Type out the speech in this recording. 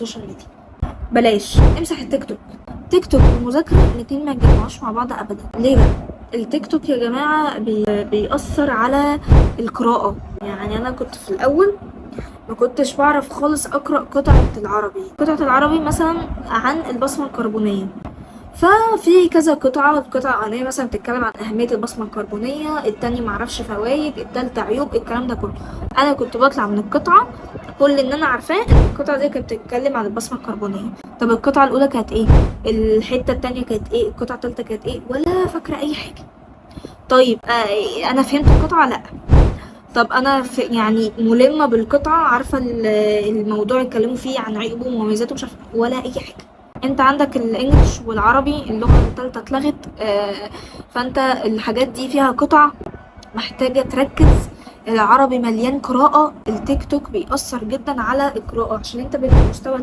السوشيال ميديا. بلاش، امسح التيك توك. تيك توك والمذاكرة الاتنين ما يتجمعوش مع بعض ابدا. ليه بقى؟ التيك توك يا جماعة بيأثر على القراءة. يعني انا كنت في الاول ما كنتش بعرف خالص اقرأ قطعة العربي مثلا عن البصمة الكربونية. ففي كذا قطعة أولانية مثلا بتتكلم عن أهمية البصمة الكربونية، التانية معرفش فوايد، التالتة عيوب، الكلام ده كله. أنا كنت بطلع من القطعة كل اللي أنا عارفاه إن القطعة دي كانت بتتكلم عن البصمة الكربونية. طب القطعة الأولى كانت إيه؟ الحتة التانية كانت إيه؟ القطعة التالتة كانت إيه؟ ولا فاكرة أي حاجة. طيب أنا فهمت القطعة؟ لأ. طب أنا يعني ملمة بالقطعة، عارفة الموضوع يتكلموا فيه عن عيوبه ومميزاته، مش عارفة ولا أي حاجة. انت عندك الانجليش والعربي اللغة التالتة اتلغت، فانت الحاجات دي فيها قطع محتاجة تركز. العربي مليان قراءة، التيك توك بيأثر جدا على القراءة عشان انت بالمستوى